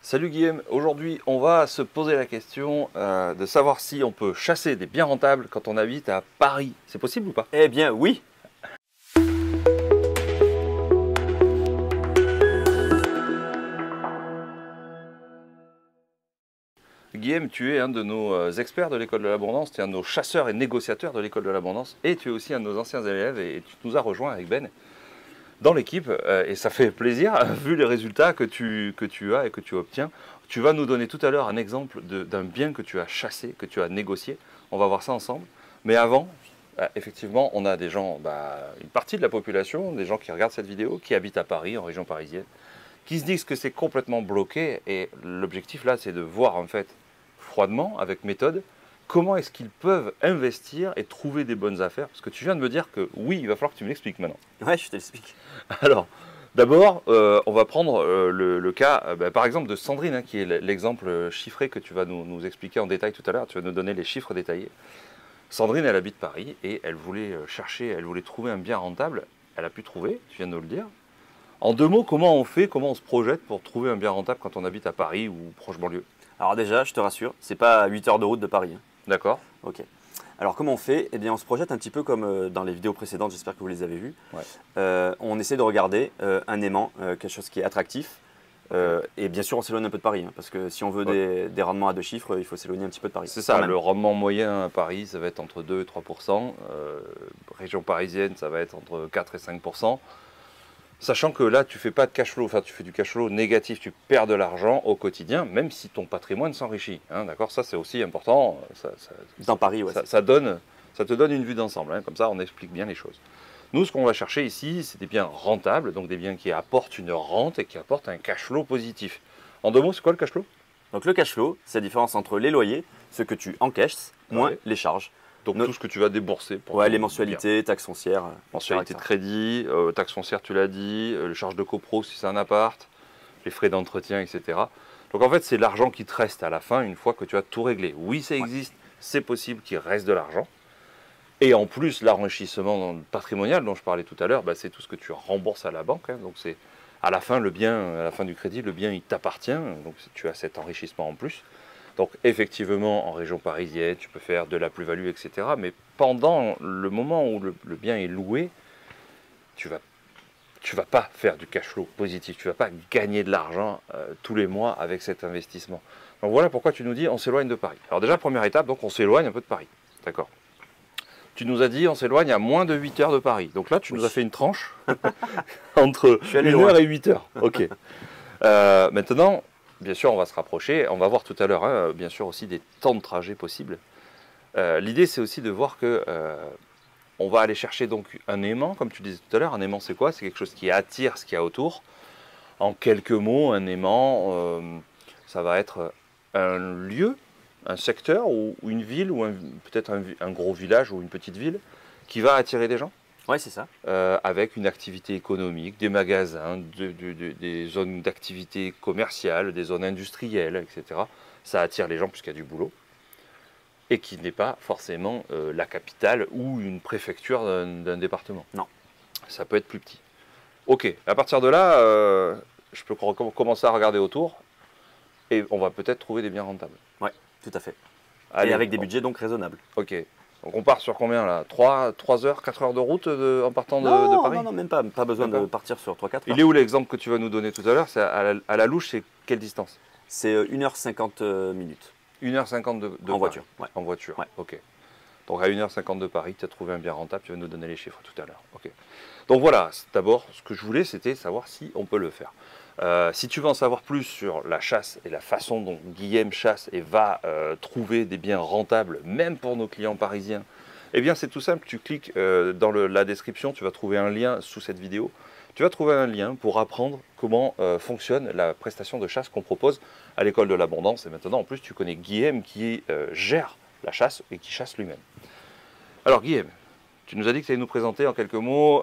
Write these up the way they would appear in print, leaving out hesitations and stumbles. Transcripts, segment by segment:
Salut Guillaume, aujourd'hui on va se poser la question de savoir si on peut chasser des biens rentables quand on habite à Paris. C'est possible ou pas? Eh bien oui. Guillaume, tu es un de nos experts de l'école de l'abondance, tu es un de nos chasseurs et négociateurs de l'école de l'abondance et tu es aussi un de nos anciens élèves et tu nous as rejoints avec Ben dans l'équipe et ça fait plaisir vu les résultats que tu as et que tu obtiens. Tu vas nous donner tout à l'heure un exemple d'un bien que tu as chassé, que tu as négocié. On va voir ça ensemble. Mais avant, effectivement, on a des gens, une partie de la population, des gens qui regardent cette vidéo, qui habitent à Paris, en région parisienne, qui se disent que c'est complètement bloqué. Et l'objectif là, c'est de voir en fait froidement, avec méthode, comment est-ce qu'ils peuvent investir et trouver des bonnes affaires. Parce que tu viens de me dire que oui, il va falloir que tu me l'expliques maintenant. Ouais, je te l'explique. Alors, d'abord, on va prendre le cas, par exemple, de Sandrine, hein, qui est l'exemple chiffré que tu vas nous expliquer en détail tout à l'heure. Tu vas nous donner les chiffres détaillés. Sandrine, elle habite Paris et elle voulait chercher, elle voulait trouver un bien rentable. Elle a pu trouver, tu viens de nous le dire. En deux mots, comment on fait, comment on se projette pour trouver un bien rentable quand on habite à Paris ou proche banlieue? Alors déjà, je te rassure, c'est pas à 8 heures de route de Paris. D'accord. Ok. Alors comment on fait? Eh bien on se projette un petit peu comme dans les vidéos précédentes, j'espère que vous les avez vues. Ouais. On essaie de regarder un aimant, quelque chose qui est attractif. Et bien sûr on s'éloigne un peu de Paris, hein, parce que si on veut des rendements à deux chiffres, il faut s'éloigner un petit peu de Paris. C'est ça, le rendement moyen à Paris, ça va être entre 2 et 3%. Région parisienne, ça va être entre 4 et 5%. Sachant que là, tu fais pas de cash flow, enfin tu fais du cash flow négatif, tu perds de l'argent au quotidien, même si ton patrimoine s'enrichit. Hein, d'accord, ça c'est aussi important. Dans Paris, ouais. Ça te donne une vue d'ensemble. Hein, comme ça, on explique bien les choses. Nous, ce qu'on va chercher ici, c'est des biens rentables, donc des biens qui apportent une rente et qui apportent un cash flow positif. En deux mots, c'est quoi le cash flow? Donc le cash flow, c'est la différence entre les loyers, ce que tu encaisses, moins les charges. Donc tout ce que tu vas débourser. Pour les mensualités, taxes foncières. Mensualité de crédit, taxes foncières, tu l'as dit, les charges de copro si c'est un appart, les frais d'entretien, etc. Donc en fait, c'est l'argent qui te reste à la fin une fois que tu as tout réglé. Oui, ça existe, c'est possible qu'il reste de l'argent. Et en plus, l'enrichissement patrimonial dont je parlais tout à l'heure, c'est tout ce que tu rembourses à la banque. Hein. Donc c'est à la fin, à la fin du crédit, le bien il t'appartient. Donc tu as cet enrichissement en plus. Donc effectivement, en région parisienne, tu peux faire de la plus-value, etc. Mais pendant le moment où le bien est loué, tu vas pas faire du cash flow positif. Tu vas pas gagner de l'argent tous les mois avec cet investissement. Donc voilà pourquoi tu nous dis on s'éloigne de Paris. Alors déjà, première étape, donc on s'éloigne un peu de Paris. D'accord. Tu nous as dit on s'éloigne à moins de 8 heures de Paris. Donc là, tu nous as fait une tranche entre 1 heure et 8 heures. Ok. Maintenant, bien sûr, on va se rapprocher. On va voir tout à l'heure, hein, bien sûr, aussi des temps de trajet possibles. L'idée, c'est aussi de voir que on va aller chercher donc un aimant, comme tu disais tout à l'heure. Un aimant, c'est quoi? C'est quelque chose qui attire ce qu'il y a autour. En quelques mots, un aimant, ça va être un lieu, un secteur ou une ville ou peut-être un gros village ou une petite ville qui va attirer des gens. Ouais, c'est ça. Avec une activité économique, des magasins, des zones d'activité commerciale, des zones industrielles, etc. Ça attire les gens puisqu'il y a du boulot. Et qui n'est pas forcément la capitale ou une préfecture d'un département. Non. Ça peut être plus petit. Ok, à partir de là, je peux commencer à regarder autour et on va peut-être trouver des biens rentables. Ouais, tout à fait. Allez, et avec des budgets donc raisonnables. Ok. Donc on part sur combien là? 3 heures, 4 heures de route en partant de Paris? Non, même pas. Pas besoin de partir sur 3-4 heures. Il est où l'exemple que tu vas nous donner tout à l'heure? C'est à la louche, c'est quelle distance? C'est 1h50 minutes. 1h50 de en Paris. voiture. Ouais. En voiture, ouais. Ok. Donc à 1h50 de Paris, tu as trouvé un bien rentable, tu vas nous donner les chiffres tout à l'heure. Ok. Donc voilà, d'abord, ce que je voulais, c'était savoir si on peut le faire. Si tu veux en savoir plus sur la chasse et la façon dont Guillaume chasse et va trouver des biens rentables, même pour nos clients parisiens, eh bien c'est tout simple, tu cliques dans la description, tu vas trouver un lien sous cette vidéo. Tu vas trouver un lien pour apprendre comment fonctionne la prestation de chasse qu'on propose à l'école de l'abondance. Et maintenant, en plus, tu connais Guillaume qui gère la chasse et qui chasse lui-même. Alors Guillaume, tu nous as dit que tu allais nous présenter en quelques mots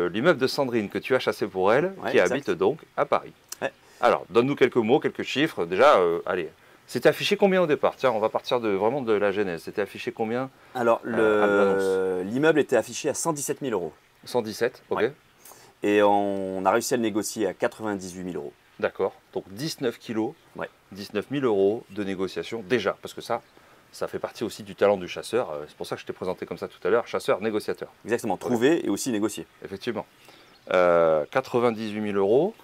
l'immeuble de Sandrine que tu as chassé pour elle, qui habite donc à Paris. Ouais. Alors, donne-nous quelques mots, quelques chiffres. Déjà, allez, c'était affiché combien au départ? Tiens, on va partir vraiment de la genèse. C'était affiché combien? Alors, l'immeuble était affiché à 117 000 euros. 117, ok. Ouais. Et on a réussi à le négocier à 98 000 euros. D'accord. Donc 19 kilos, Ouais. 19 000 euros de négociation déjà, parce que ça fait partie aussi du talent du chasseur. C'est pour ça que je t'ai présenté comme ça tout à l'heure, chasseur, négociateur. Exactement, trouver et aussi négocier. Effectivement. 98 000 euros.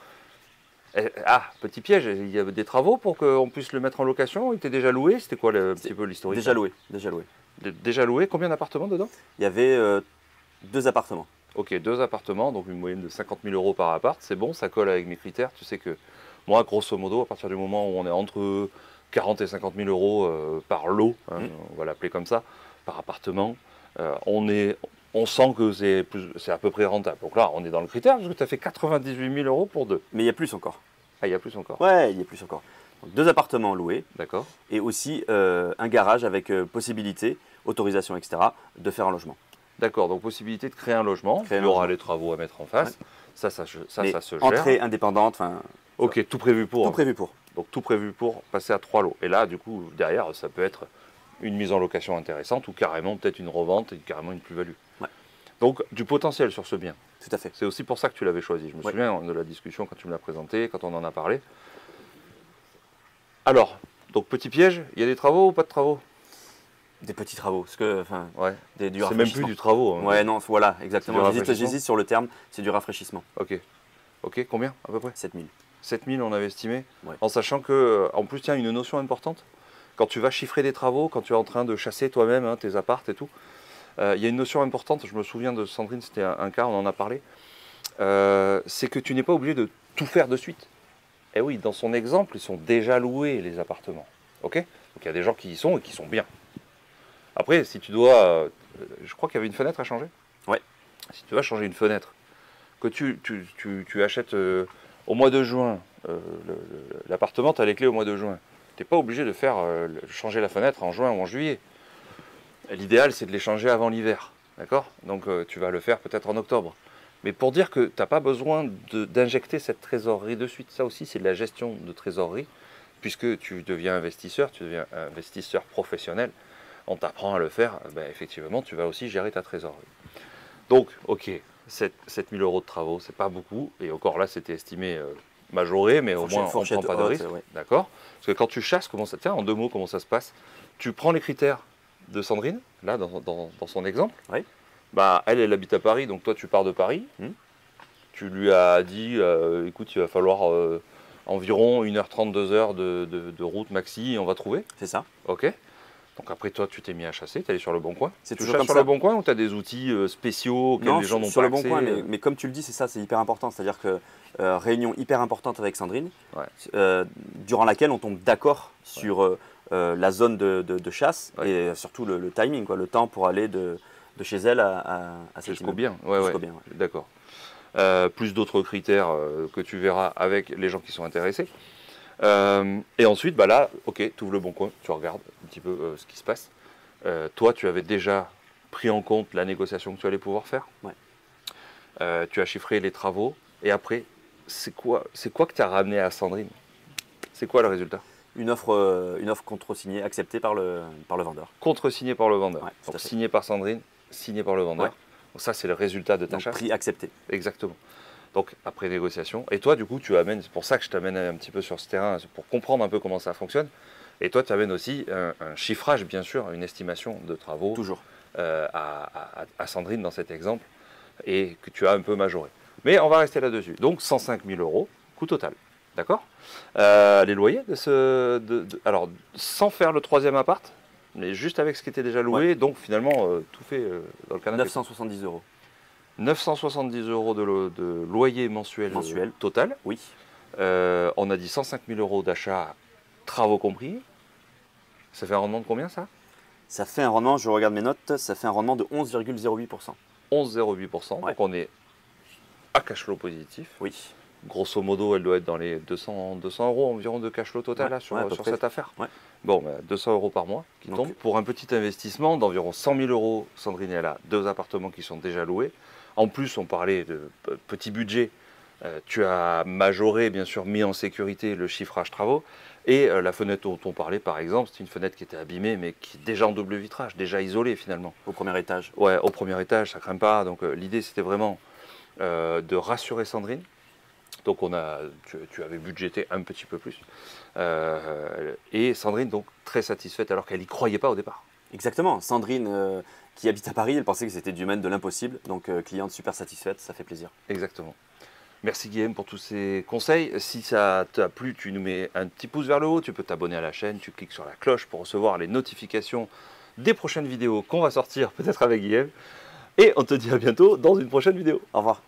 Petit piège, il y avait des travaux pour qu'on puisse le mettre en location. Il était déjà loué. C'était quoi un petit peu l'historique? Déjà loué, déjà loué. Déjà loué. Combien d'appartements dedans? Il y avait 2 appartements. Ok, 2 appartements, donc une moyenne de 50 000 euros par appart. C'est bon, ça colle avec mes critères. Tu sais que moi, grosso modo, à partir du moment où on est entre 40 et 50 000 euros par lot, hein, on va l'appeler comme ça, par appartement, on sent que c'est à peu près rentable. Donc là, on est dans le critère, parce que tu as fait 98 000 euros pour 2. Mais il y a plus encore. Ah, il y a plus encore. Ouais, il y a plus encore. Donc, 2 appartements loués D'accord. et aussi un garage avec possibilité, autorisation, etc., de faire un logement. D'accord, donc possibilité de créer un logement. Il y aura les travaux à mettre en face. Ouais. Ça se gère. Entrée indépendante, enfin. Ok, tout prévu pour. Tout prévu pour. Donc tout prévu pour passer à 3 lots. Et là, du coup, derrière, ça peut être une mise en location intéressante ou carrément peut-être une revente et carrément une plus-value. Ouais. Donc du potentiel sur ce bien. Tout à fait. C'est aussi pour ça que tu l'avais choisi. Je me Ouais. souviens de la discussion quand tu me l'as présenté, quand on en a parlé. Alors, donc petit piège, il y a des travaux ou pas de travaux? Des petits travaux, parce que, enfin, Ouais. du C'est même plus rafraîchissement. du travaux. Hein. Ouais, non, voilà, exactement. C'est du rafraîchissement. J'hésite sur le terme, c'est du rafraîchissement. Ok. Ok, combien à peu près? 7 000. 7 000 on avait estimé. Ouais. En sachant que, en plus, tiens, une notion importante. Quand tu vas chiffrer des travaux, quand tu es en train de chasser toi-même hein, tes appartes et tout, il y a une notion importante, je me souviens de Sandrine, c'était un cas, on en a parlé, c'est que tu n'es pas obligé de tout faire de suite. Eh oui, dans son exemple, ils sont déjà loués les appartements. Ok? Donc il y a des gens qui y sont et qui sont bien. Après, si tu dois, je crois qu'il y avait une fenêtre à changer. Ouais. Si tu vas changer une fenêtre, que tu achètes au mois de juin, l'appartement, tu as les clés au mois de juin. Tu n'es pas obligé de faire changer la fenêtre en juin ou en juillet. L'idéal, c'est de les changer avant l'hiver. D'accord? Donc tu vas le faire peut-être en octobre. Mais pour dire que tu n'as pas besoin d'injecter cette trésorerie de suite, ça aussi c'est de la gestion de trésorerie, puisque tu deviens investisseur professionnel, on t'apprend à le faire, ben, effectivement tu vas aussi gérer ta trésorerie. Donc ok, 7 000 euros de travaux, c'est pas beaucoup, et encore là c'était estimé majoré, mais au moins on ne prend pas de risque. Ouais. D'accord? Parce que quand tu chasses, tiens, en 2 mots, comment ça se passe? Tu prends les critères de Sandrine, là dans son exemple. Oui. Bah, elle habite à Paris, donc toi tu pars de Paris. Tu lui as dit, écoute, il va falloir environ 1h30, 2h de route maxi, et on va trouver. C'est ça. Ok. Donc après toi tu t'es mis à chasser, tu es allé sur le Bon Coin. C'est tu toujours chasses comme sur ça. le Bon Coin ou tu as des outils spéciaux auxquels les gens n'ont sur pas le Bon accès, Coin, mais comme tu le dis, c'est ça, c'est hyper important. C'est-à-dire que réunion hyper importante avec Sandrine, Ouais. durant laquelle on tombe d'accord sur la zone de chasse Ouais. et surtout le timing, quoi, le temps pour aller de chez elle à cet jusqu'au immeuble. bien. Ouais, Jusqu'au ouais. bien, ouais. D'accord. Plus d'autres critères que tu verras avec les gens qui sont intéressés. Et ensuite, bah là, ok, tu ouvres le Bon Coin, tu regardes un petit peu ce qui se passe. Toi, tu avais déjà pris en compte la négociation que tu allais pouvoir faire. Ouais. Tu as chiffré les travaux. Et après, c'est quoi que tu as ramené à Sandrine? C'est quoi le résultat? Une offre contre-signée, acceptée par le vendeur. Contre-signé par le vendeur. Ouais, tout à Donc fait. signé par Sandrine, signé par le vendeur. Ouais. Donc ça, c'est le résultat de ta Donc chasse. prix accepté. Exactement. Donc après négociation. Et toi, du coup, tu amènes, c'est pour ça que je t'amène un petit peu sur ce terrain, pour comprendre un peu comment ça fonctionne. Et toi, tu amènes aussi un chiffrage, bien sûr, une estimation de travaux Toujours. à Sandrine dans cet exemple, et que tu as un peu majoré. Mais on va rester là-dessus. Donc 105 000 euros, coût total. D'accord? Les loyers alors, sans faire le 3e appart, mais juste avec ce qui était déjà loué, donc finalement, tout fait dans le canapé. 970 euros. 970 euros de loyer mensuel, total. Oui. On a dit 105 000 euros d'achat, travaux compris. Ça fait un rendement de combien, ça? Ça fait un rendement, je regarde mes notes, ça fait un rendement de 11,08%. 11,08%. Ouais. Donc on est à cash flow positif. Oui. Grosso modo, elle doit être dans les 200 euros environ de cash flow total là, sur cette affaire. Ouais. Bon, 200 euros par mois qui tombent pour un petit investissement d'environ 100 000 euros. Sandrine, elle a 2 appartements qui sont déjà loués. En plus, on parlait de petit budget. Tu as majoré, bien sûr, mis en sécurité le chiffrage travaux. Et la fenêtre dont on parlait, par exemple, c'est une fenêtre qui était abîmée, mais qui est déjà en double vitrage, déjà isolée finalement. Au premier étage. Ouais, au premier étage, ça craint pas. Donc l'idée, c'était vraiment de rassurer Sandrine, Donc tu avais budgété un petit peu plus. Et Sandrine, donc très satisfaite alors qu'elle n'y croyait pas au départ. Exactement. Sandrine, qui habite à Paris, elle pensait que c'était du domaine de l'impossible. Donc cliente super satisfaite, ça fait plaisir. Exactement. Merci Guillaume pour tous ces conseils. Si ça t'a plu, tu nous mets un petit pouce vers le haut, tu peux t'abonner à la chaîne, tu cliques sur la cloche pour recevoir les notifications des prochaines vidéos qu'on va sortir peut-être avec Guillaume. Et on te dit à bientôt dans une prochaine vidéo. Au revoir.